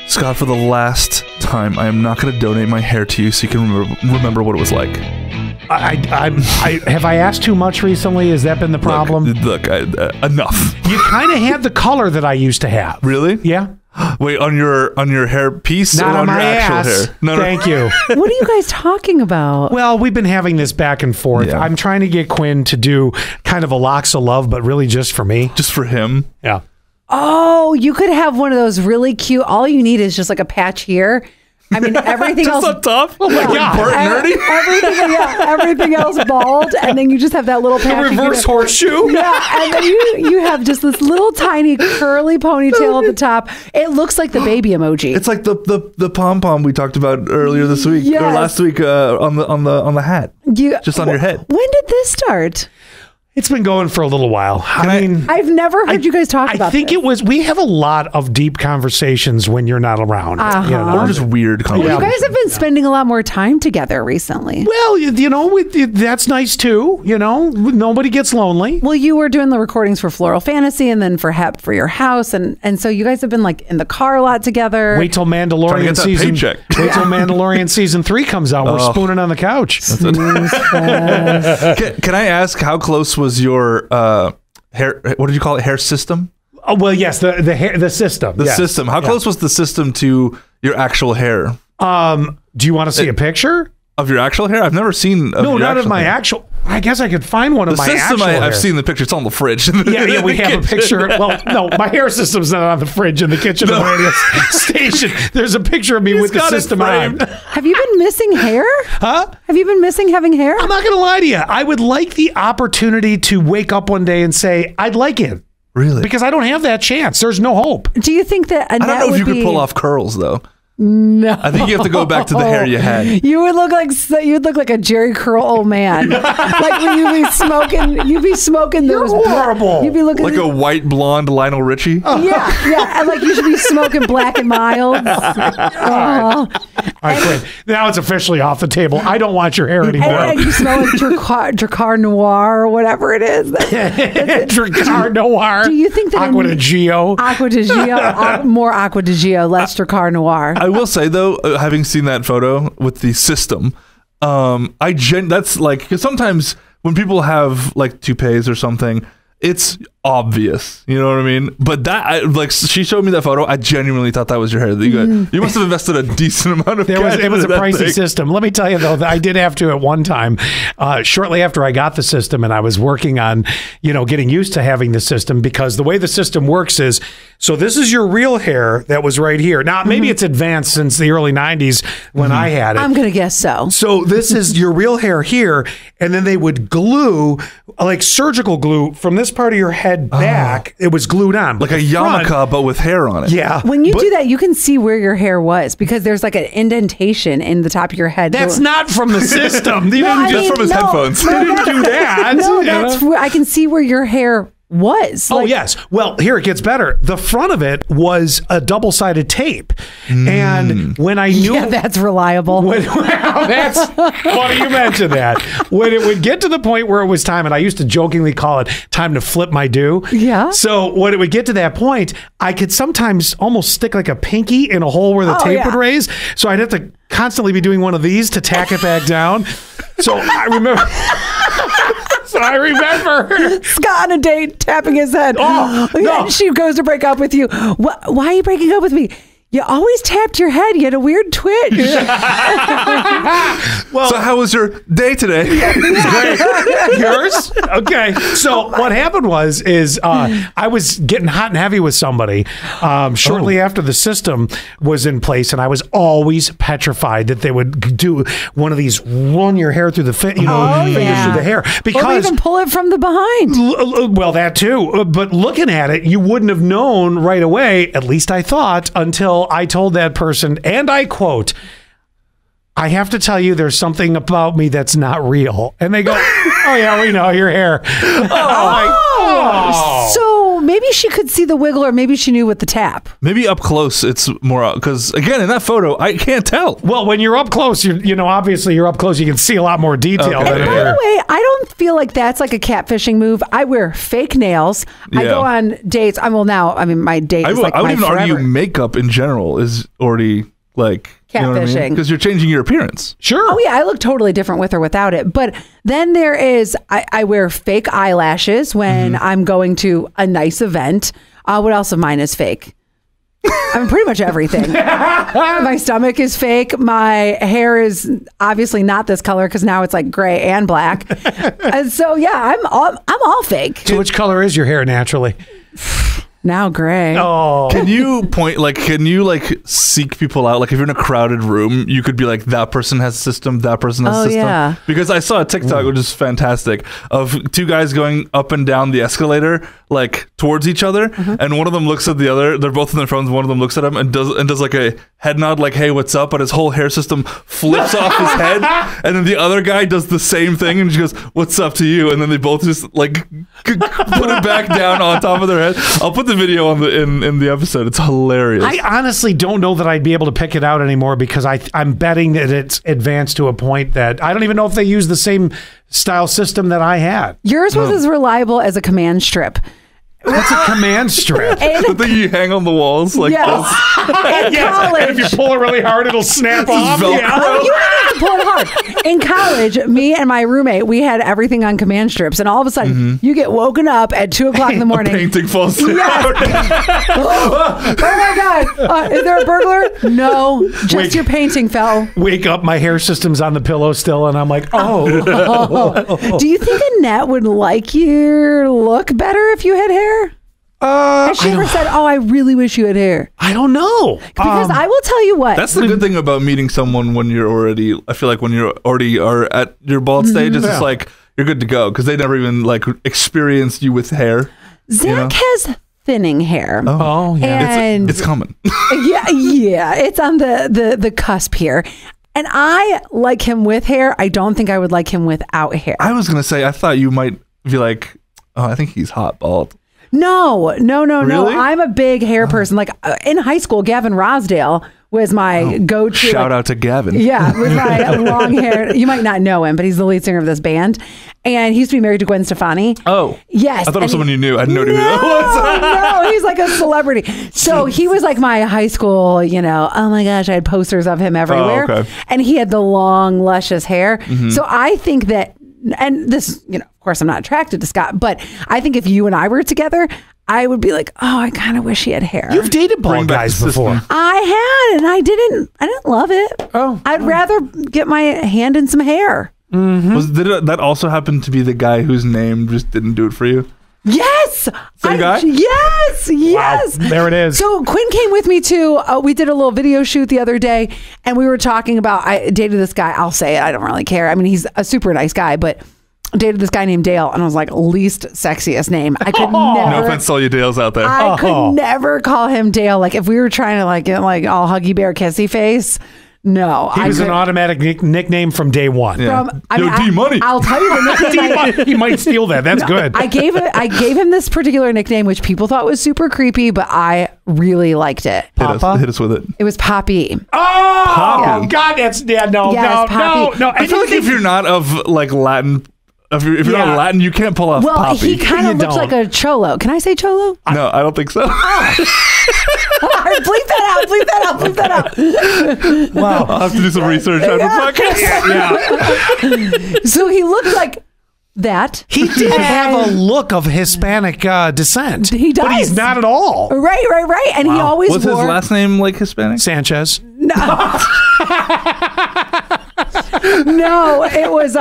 Scott, for the last time, I am not going to donate my hair to you so you can remember what it was like. Have I asked too much recently? Has that been the problem? Look, enough. You kind of had the color that I used to have. Really? Yeah. Wait, on your hair piece Not or on my your actual ass. hair? No, Thank you. What are you guys talking about? Well, we've been having this back and forth. Yeah. I'm trying to get Quinn to do kind of a locks of love, but really just for me. Just for him. Yeah. Oh, you could have one of those really cute. All you need is just like a patch here. I mean, everything Just else. up top? Oh my God. Bert Nerdy? Everything else bald, and then you just have that little patch. A reverse horseshoe? Yeah, and then you have just this little tiny curly ponytail at the top. It looks like the baby emoji. It's like the pom pom we talked about earlier this week or Yes. last week on the hat, just on your head. When did this start? It's been going for a little while. I mean, I've never heard you guys talk about I think this. we have a lot of deep conversations when you're not around. You know? Or just weird Well, conversations. you guys have been spending a lot more time together recently. Well, you know, that's nice too. You know, nobody gets lonely. Well, you were doing the recordings for Floral Fantasy and then for HEP for your house. And so you guys have been like in the car a lot together. Wait till Trying to Mandalorian get that season. paycheck. Wait till Mandalorian season 3 comes out. We're spooning on the couch. Can I ask how close was your hair? What did you call it? Hair system? Oh well, yes, the system. The yes. system. How close was the system to your actual hair? Do you want to see a picture? Of your actual hair? I've never seen. No, not of my actual. I guess I could find one of The my system. actual hair. I've seen the picture. It's on the fridge. Yeah, we have a picture. Well, no, my hair system's not on the fridge in the kitchen of the radio station. There's a picture of me with the got it system on. framed. Have you been missing hair? Huh? Have you been missing having hair? I'm not going to lie to you. I would like the opportunity to wake up one day and say, I'd like it. Really? Because I don't have that chance. There's no hope. Do you think that I don't know if you could pull off curls though. No, I think you have to go back to the hair you had. You would look like a Jerry Curl old man. Like when you'd be smoking those. horrible. You'd be looking Like a white blonde Lionel Richie. yeah, and like you should be smoking Black and Mild. All right, Quinn. Now it's officially off the table. I don't want your hair anymore. And you smell like Dracar Noir or whatever it is. Dracar Noir. Do you think that Aqua de Gio? Aqua de Gio, more Aqua de Gio, less Dracar Noir? I will say though, having seen that photo with the system, that's like, because sometimes when people have like toupees or something, it's obvious, you know what I mean? But she showed me that photo. I genuinely thought that was your hair. You must have invested a decent amount of cash. It was a into that pricey thing. system. Let me tell you though, that I did have to at one time, shortly after I got the system, and I was working on, getting used to having the system, because the way the system works is, so this is your real hair that was right here. Now maybe it's advanced since the early 90s when I had it. I'm gonna guess so. So this is your real hair here, and then they would glue, like surgical glue, from this part of your head back. It was glued on. Like a yarmulke, but with hair on it. Yeah. When you do that, you can see where your hair was because there's like an indentation in the top of your head. That's not from the system. You No, didn't I just mean, from his headphones. You didn't do that. No, that's where I can see where your hair was. Oh, yes. Well, here it gets better. The front of it was a double-sided tape. And when I knew... Yeah, that's reliable. That's funny you mentioned that. When it would get to the point where it was time, and I used to jokingly call it time to flip my do. Yeah. So when it would get to that point, I could sometimes almost stick like a pinky in a hole where the tape would raise. So I'd have to constantly be doing one of these to tack it back down. So I remember... Scott on a date tapping his head. Oh, no. And she goes to break up with you. Why are you breaking up with me? You always tapped your head. You had a weird twitch. So how was your day today? Great. Yours? Okay. So what happened was I was getting hot and heavy with somebody shortly after the system was in place, and I was always petrified that they would do one of these run your hair through the fingers through the hair, because or even pull it from the behind. well, that too. But looking at it, you wouldn't have known right away. At least I thought, until I told that person, and I quote, "I have to tell you, there's something about me that's not real." And they go, "Oh yeah, we know your hair." So maybe maybe she could see the wiggle, or maybe she knew with the tap. Maybe up close, it's more because again in that photo, I can't tell. Well, when you're up close, obviously you're up close. You can see a lot more detail. Okay. Than By the way, I don't feel like that's like a catfishing move. I wear fake nails. I Yeah. go on dates. My date is like I would my even forever. argue makeup in general is already like Catfishing. because you're changing your appearance. Sure. Oh yeah, I look totally different with or without it. But then there is, I wear fake eyelashes when I'm going to a nice event. What else of mine is fake? I mean, pretty much everything. My stomach is fake. My hair is obviously not this color because now it's like gray and black. And so yeah, I'm all fake. So which color is your hair naturally? Now gray. Oh. Can you seek people out? Like if you're in a crowded room, you could be like, that person has a system, that person has a system. Yeah. Because I saw a TikTok, which is fantastic, of two guys going up and down the escalator, like towards each other. And one of them looks at the other, they're both on their phones. One of them looks at him and does like a head nod, like, hey, what's up? But his whole hair system flips off his head. And then the other guy does the same thing and she goes, what's up to you? And then they both just like put it back down on top of their head. I'll put the video on in the episode. It's hilarious. I honestly don't know that I'd be able to pick it out anymore because I'm betting that it's advanced to a point that I don't even know if they use the same style system that I had. Yours was as reliable as a command strip. What's a command strip? The thing you hang on the walls like Yes. In college. And if you pull it really hard, it'll snap off. Velcro. Yeah. Oh, you don't have to pull it hard. In college, me and my roommate, we had everything on command strips, and all of a sudden, you get woken up at 2:00 in the morning. Painting falls down. Yes. Oh my God! Is there a burglar? No, just Wait. your painting fell. Wake up, my hair system's on the pillow still, and I'm like, Do you think Annette would like your look better if you had hair? Has she ever said, "Oh, I really wish you had hair"? I don't know. Because I will tell you what. That's the good thing about meeting someone when you're already, I feel like when you're already are at your bald stage, it's just like, you're good to go because they never even like experienced you with hair. Zach has thinning hair. Oh, yeah. And It's coming. yeah, it's on the cusp here. And I like him with hair. I don't think I would like him without hair. I was going to say, I thought you might be like, oh, I think he's hot bald. No. Really? I'm a big hair person. Like in high school, Gavin Rosdale was my go-to. Shout out to Gavin. Yeah, with my long hair. You might not know him, but he's the lead singer of this band. And he used to be married to Gwen Stefani. Oh. Yes. I thought it was someone you knew. I had no idea who that was. No, he's like a celebrity. So he was like my high school, oh my gosh, I had posters of him everywhere. Oh, okay. And he had the long, luscious hair. So I think that, and this, of course I'm not attracted to Scott, but I think if you and I were together, I would be like, oh, I kind of wish he had hair. You've dated Bring bald back guys the before. system. I had, and I didn't love it. Oh. I'd rather get my hand in some hair. Did that also happen to be the guy whose name just didn't do it for you? Yes. Same guy? Yes. There it is. So Quinn came with me too. We did a little video shoot the other day, and we were talking about, I dated this guy. I'll say it. I don't really care. I mean, he's a super nice guy, but dated this guy named Dale, and I was like, least sexiest name. I could never. No offense to all you Dales out there. I could never call him Dale. Like if we were trying to like get like all huggy bear kissy face. No, He was an automatic nickname from day one. Yeah. From, D-Money. I'll tell you the nickname. He might steal that. That's good. I gave him this particular nickname, which people thought was super creepy, but I really liked it. Hit us with it. It was Poppy. Oh, Poppy. God, that's Yes, Poppy. no. I feel like if you're not of like Latin, if you're not Latin, you can't pull off Well, Poppy. he kind You of looks don't. like a cholo. Can I say cholo? No, I don't think so. Bleep that out. Wow. I'll have to do some research on the podcast. Yeah. So he looked like that. He did have a look of Hispanic descent. He does. But he's not at all. Right. And he always Was wore... his last name like Hispanic? Sanchez. No, it was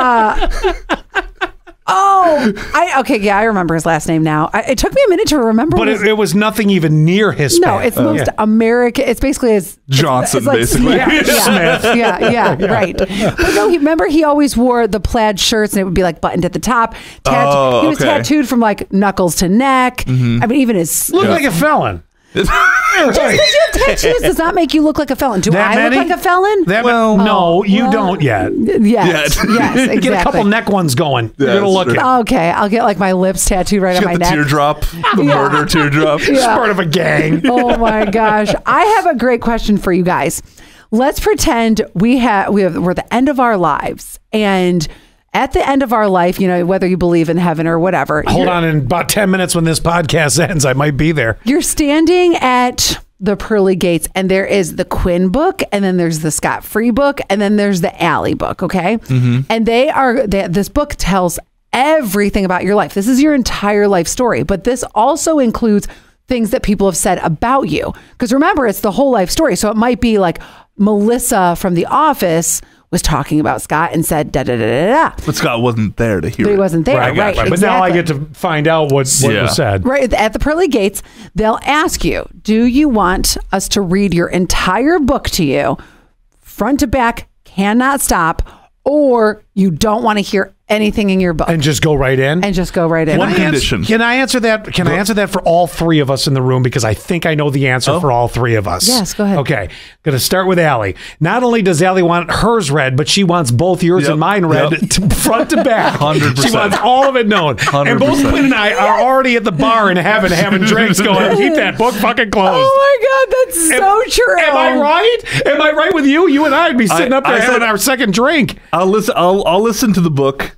I remember his last name now. It took me a minute to remember. But it was nothing even near Hispanic. no, it's the most American. It's basically Johnson, it's like basically. Smith. Yeah, right. But no, remember he always wore the plaid shirts, and it would be like buttoned at the top. He was okay. tattooed from like knuckles to neck. I mean, even his Looked like a felon. Just because you have tattoos does not make you look like a felon. Do That I many? look like a felon? No, you well, don't yet. Yes, exactly. Get a couple neck ones going. You're gonna that's look true. it. Okay, I'll get like my lips tattooed right She's on my got the neck. teardrop, the murder teardrop. It's part of a gang. Oh my gosh. I have a great question for you guys. Let's pretend we're at the end of our lives, and at the end of our life, whether you believe in heaven or whatever. Hold on, in about 10 minutes when this podcast ends, I might be there. You're standing at the pearly gates, and there is the Quinn book, and then there's the Scott Free book, and then there's the Allie book. Okay. Mm-hmm. And this book tells everything about your life. This is your entire life story, but this also includes things that people have said about you. Because remember, it's the whole life story. So it might be like Melissa from The Office was talking about Scott and said da da da da da. But Scott wasn't there to hear But he it. wasn't there, right? But now I get to find out what was said. Right at the pearly gates, they'll ask you, "Do you want us to read your entire book to you, front to back, cannot stop, or you don't want to hear anything in your book And just go right in? One condition. Can I answer that? Can I answer that for all three of us in the room? Because I think I know the answer for all three of us. Yes, go ahead. Okay. Going to start with Allie. Not only does Allie want hers read, but she wants both yours Yep. and mine read Yep. front to back. 100%. She wants all of it known. And both 100%. Quinn and I are already at the bar in heaven having drinks going, keep that book fucking closed. Oh my God, that's so true. Am I right? Am I right with you? You and I would be sitting up there I having said- our second drink. I'll listen to the book.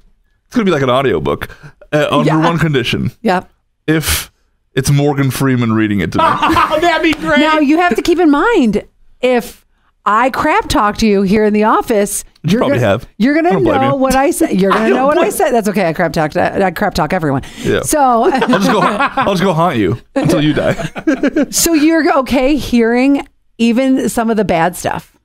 It's gonna be like an audiobook under one condition. Yep. If it's Morgan Freeman reading it to me. Oh, that'd be great. Now you have to keep in mind, if I crap talk to you here in the office, You probably have. You're I gonna don't blame know you. what I said. You're gonna know what I said. That's okay. I crap talk everyone. Yeah. So I'll just go haunt you until you die. so you're okay hearing even some of the bad stuff.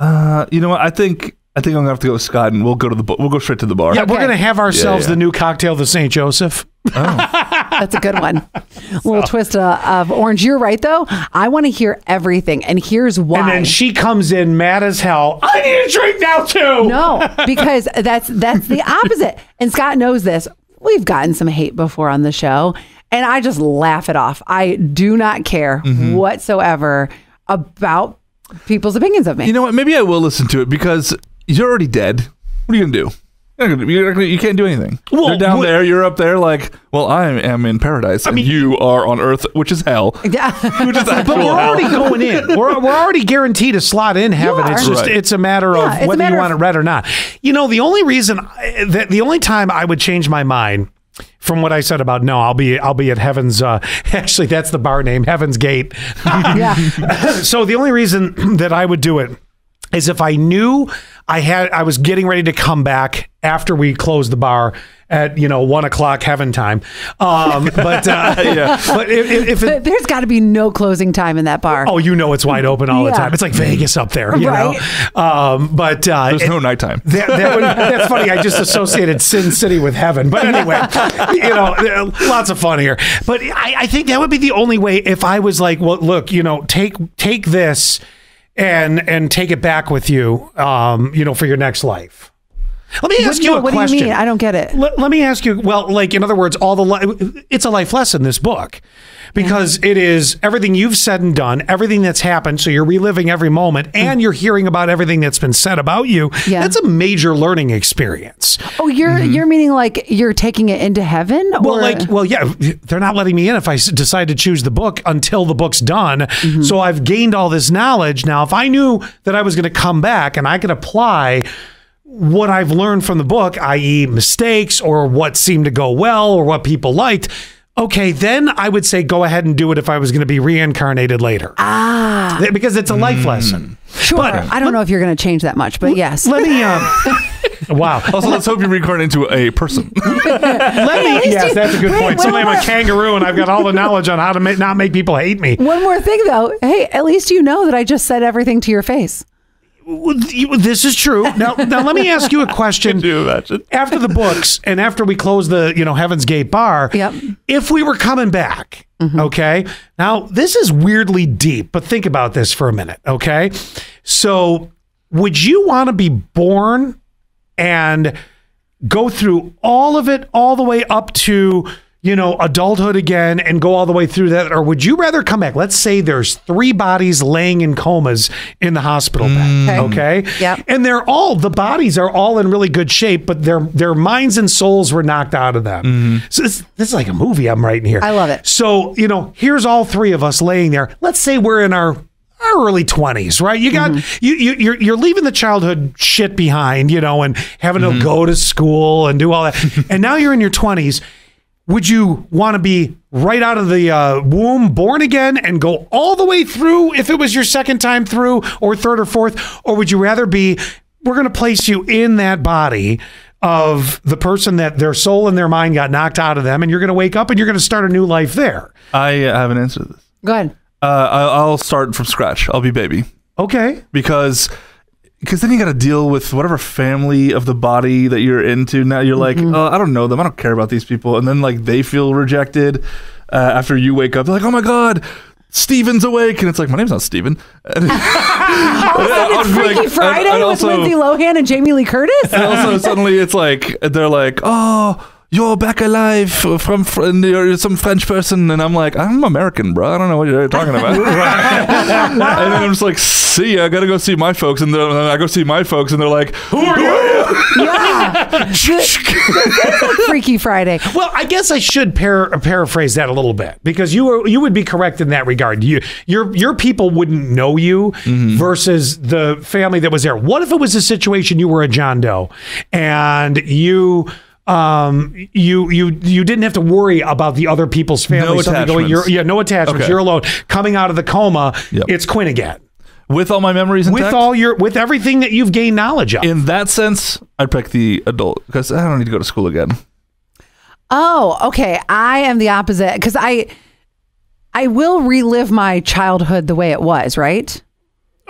You know what? I think I'm gonna have to go with Scott, and we'll go to the we'll go straight to the bar. Yeah, we're Okay. going to have ourselves Yeah. the new cocktail, the St. Joseph. That's a good one. A little twist of orange. You're right, though. I want to hear everything, and here's why. And then she comes in mad as hell. I need a drink now, too. No, because that's the opposite. And Scott knows this. We've gotten some hate before on the show, and I just laugh it off. I do not care whatsoever about people's opinions of me. You know what? Maybe I will listen to it because you're already dead. What are you gonna do? You can't do anything. Well, You're down what- there. You're up there. Like, well, I am in paradise, and you are on Earth, which is hell. Yeah. Which is But actual we're hell. already going in. We're already guaranteed a slot in heaven. are. It's just Right. it's a matter Yeah, it's of a whether matter you of- want it read or not. You know, the only reason the only time I would change my mind from what I said about no, I'll be at Heaven's actually that's the bar name, Heaven's Gate. Yeah. So the only reason that I would do it is if I knew I was getting ready to come back after we closed the bar at 1:00 heaven time. But if it, There's got to be no closing time in that bar. oh, it's wide open all the Yeah. time. It's like Vegas up there, Right. But There's no nighttime. that's funny. I just associated Sin City with heaven. But anyway, lots of fun here. But I think that would be the only way if I was like, well, look, take this and take it back with you, for your next life. Let me ask you a what question. do you mean? I don't get it. Let me ask you. Well, like in other words, it's a life lesson. This book, because it is everything you've said and done, everything that's happened. So you're reliving every moment, and you're hearing about everything that's been said about you. Yeah. That's a major learning experience. Oh, you're meaning like you're taking it into heaven? Well, yeah, they're not letting me in if I decide to choose the book until the book's done. So I've gained all this knowledge. Now, if I knew that I was going to come back and I could apply what I've learned from the book, i.e. mistakes or what seemed to go well or what people liked, okay, then I would say go ahead and do it if I was going to be reincarnated later. Because it's a life lesson. sure. but- I don't know if you're going to change that much, but yes. Let me... Wow. Also, let's hope you reincarnate into a person. Yes, that's a good wait, point. wait, Suddenly I'm a wait. kangaroo and I've got all the knowledge on how to not make people hate me. One more thing, though. Hey, at least you know that I just said everything to your face. This is true. Now let me ask you a question. Can you imagine? After the books and after we close the Heaven's Gate bar, Yep. if we were coming back, okay? Now, this is weirdly deep, but think about this for a minute, okay? So, would you want to be born and go through all of it all the way up to adulthood again and go all the way through that? Or would you rather come back? Let's say there's 3 bodies laying in comas in the hospital bed. Okay. Yep. And the bodies are all in really good shape, but their minds and souls were knocked out of them. So this is like a movie I'm writing here. I love it. So, here's all 3 of us laying there. Let's say we're in our early 20s, right? You got you're leaving the childhood shit behind, and having to go to school and do all that. And now you're in your 20s. Would you want to be right out of the womb, born again, and go all the way through if it was your second time through, or third or fourth? Or would you rather we're going to place you in that body of the person that their soul and their mind got knocked out of them, and you're going to wake up and you're going to start a new life there? I have an answer to this. Go ahead. I'll start from scratch. I'll be baby. Okay. Because then you got to deal with whatever family of the body that you're into. Now you're like, oh, I don't know them. I don't care about these people. And then like they feel rejected after you wake up. They're like, oh my God, Steven's awake. And it's like, my name's not Steven. All of a sudden it's Freaky Friday with Lindsay Lohan and Jamie Lee Curtis. And also suddenly it's like, they're like, oh, you're back alive from you're some French person. And I'm like, I'm American, bro. I don't know what you're talking about. And then I'm just like, see ya, I gotta go see my folks. And then I go see my folks and they're like, who are you? Yeah. That's like Freaky Friday. Well, I guess I should paraphrase that a little bit, because you would be correct in that regard. Your people wouldn't know you versus the family that was there. What if it was a situation you were a John Doe and you didn't have to worry about the other people's family. No attachments. No attachments. Okay. You're alone. Coming out of the coma, it's Quinn again. With all my memories intact? With everything that you've gained knowledge of. In that sense, I'd pick the adult because I don't need to go to school again. Oh, okay. I am the opposite because I will relive my childhood the way it was, right?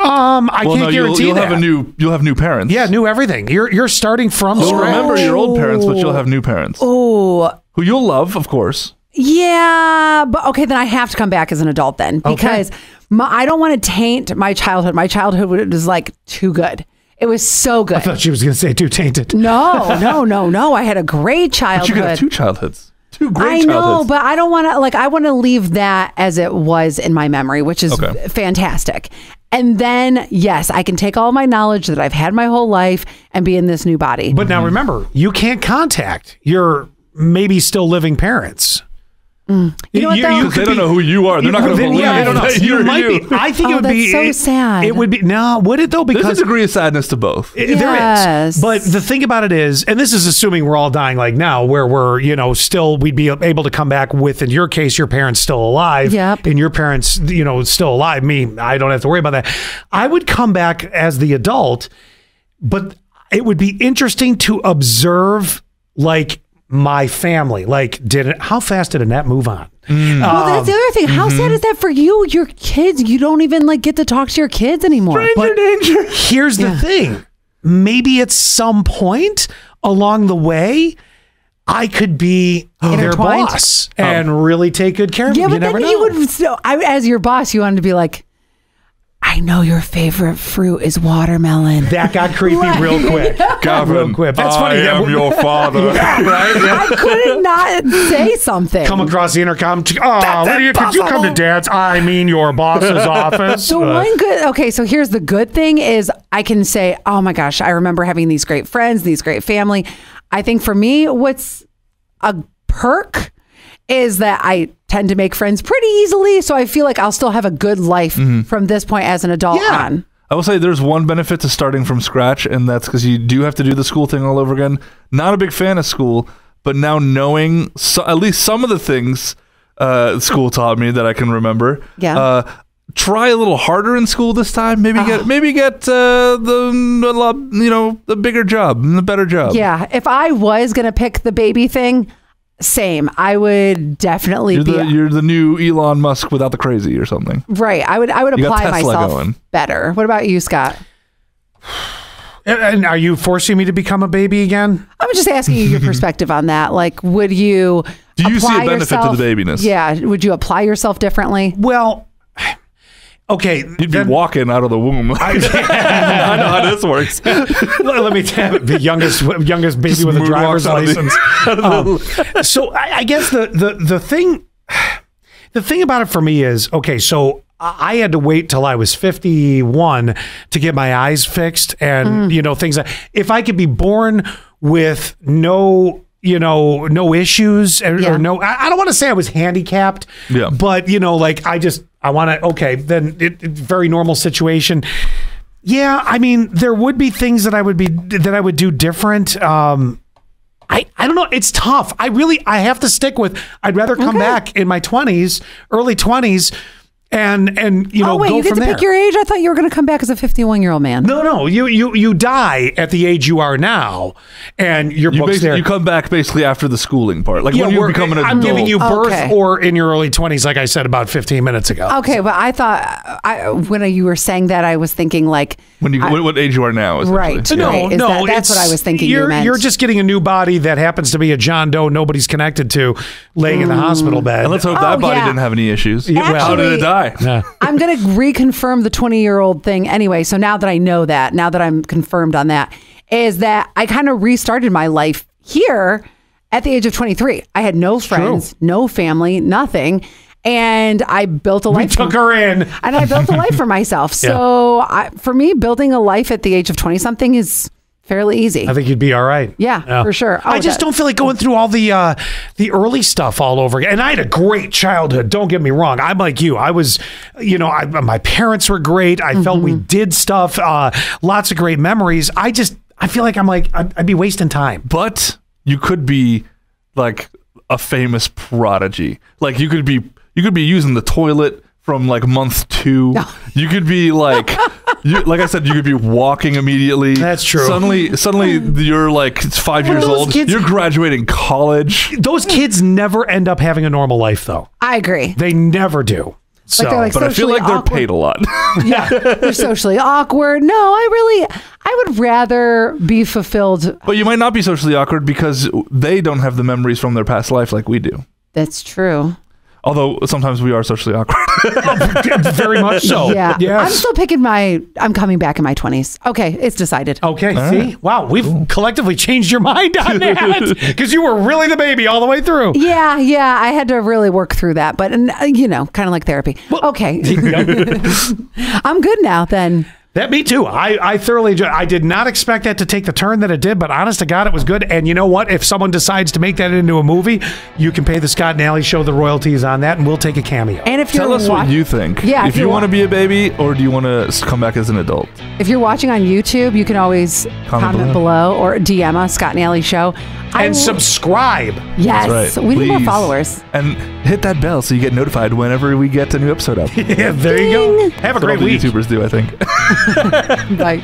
I can't guarantee you'll that. You'll have new parents. Yeah, new everything. You're starting from You'll scratch. remember your old parents, but you'll have new parents. Oh. Who you'll love, of course. Yeah, but okay, then I have to come back as an adult then because I don't want to taint my childhood. My childhood was like too good. It was so good. I thought she was going to say too tainted. No. I had a great childhood. But you could have 2 childhoods. 2 great I childhoods. know, but I don't want to, I want to leave that as it was in my memory, which is fantastic. And then, yes, I can take all my knowledge that I've had my whole life and be in this new body. But now remember, you can't contact your maybe still living parents. You know what, though? Because they don't know who you are. They're not going to believe they don't know. that You you're might you. be. I think it would be so sad. It would be would it though? Because There's a degree of sadness to both. There is. But the thing about it is, and this is assuming we're all dying like now, where we're, still, we'd be able to come back with, in your case, your parents still alive. Yep. And your parents, still alive. Me, I don't have to worry about that. I would come back as the adult, but it would be interesting to observe, like, my family. Like, how fast did Annette move on? Well, that's the other thing. How sad is that for you? Your kids, you don't even get to talk to your kids anymore. Stranger danger. Here's the thing. Maybe at some point along the way, I could be their boss and really take good care of them. Yeah, but you never then know. you would, as your boss, you wanted to be like, I know your favorite fruit is watermelon. That got creepy real quick. Gavin, real quick. That's I funny. am your father. Right? Yeah. I couldn't not say something. Come across the intercom. Could you come to Dad's? I mean, your boss's office. So so here's the good thing is I can say, oh my gosh, I remember having these great friends, these great family. I think for me, what's a perk is that I tend to make friends pretty easily. So I feel like I'll still have a good life from this point as an adult on. I will say there's one benefit to starting from scratch, and that's because you do have to do the school thing all over again. Not a big fan of school, but now knowing at least some of the things school taught me that I can remember. Yeah. Try a little harder in school this time. Maybe get the bigger job, the better job. Yeah. If I was gonna pick the baby thing, same. I would definitely You're the new Elon Musk without the crazy or something. Right. I would apply myself better. What about you, Scott? And are you forcing me to become a baby again? I'm just asking you your perspective on that. Like, would you? Do you see a benefit to the babiness? Yeah. Would you apply yourself differently? Well, Okay, You'd be walking out of the womb. I know how this works. Let me tell you, the youngest baby Just with a driver's moonwalks license. So I guess the thing about it for me is, okay, so I had to wait till I was 51 to get my eyes fixed and, things like, if I could be born with no issues or no, I don't want to say I was handicapped, but I want to, okay, then it's very normal situation. Yeah. I mean, there would be things that I would do different. I don't know. It's tough. I have to stick with, I'd rather come back in my 20s, early 20s, and oh wait, go you get from to there. pick your age? I thought you were going to come back as a 51-year-old man. No, you die at the age you are now, and your book's there. You come back basically after the schooling part, like when you become an adult. I'm giving you birth or in your early 20s, like I said about 15 minutes ago. Okay, but I thought when you were saying that, I was thinking like what age you are now, right? essentially. No, that's what I was thinking. You're just getting a new body that happens to be a John Doe nobody's connected to, laying in the hospital bed. And let's hope that body didn't have any issues. How did it die? I'm going to reconfirm the 20-year-old thing anyway. So now that I know that, now that I'm confirmed on that, is that I kind of restarted my life here at the age of 23. I had no friends, no family, nothing. And I built a life. We took her in. And I built a life for myself. So for me, building a life at the age of 20-something is fairly easy. I think you'd be all right. Yeah. For sure. I just don't feel like going through all the early stuff all over again. And I had a great childhood. Don't get me wrong. I'm like you. I was, my parents were great. I felt we did stuff. Lots of great memories. I feel like I'd be wasting time. But you could be like a famous prodigy. Like you could be using the toilet from like month 2. No. You could be like. Like I said, you could be walking immediately. That's true. Suddenly you're like 5 years old. You're graduating college. Those kids never end up having a normal life, though. I agree. They never do. So, but I feel like they're paid a lot. Yeah, they're socially awkward. No, I would rather be fulfilled. But you might not be socially awkward because they don't have the memories from their past life like we do. That's true. Although sometimes we are socially awkward. Very much so. Yeah. Yes. I'm still picking I'm coming back in my 20s. Okay, it's decided. Okay, see? Right. Wow, we've collectively changed your mind on that. Because you were really the baby all the way through. Yeah, I had to really work through that. But, kind of like therapy. Well, okay. I'm good now then. That me too. I thoroughly enjoyed. I did not expect that to take the turn that it did, but honest to God, it was good. And you know what? If someone decides to make that into a movie, you can pay the Scott and Allie Show the royalties on that, and we'll take a cameo. And if tell us what you think. Yeah, if you want to be a baby, or do you want to come back as an adult? If you're watching on YouTube, you can always comment below or DM us, Scott and Allie Show. And subscribe. Yes, right. We need more followers. And hit that bell so you get notified whenever we get a new episode up. Yeah, there you go. Have a great week. YouTubers do, I think. Bye.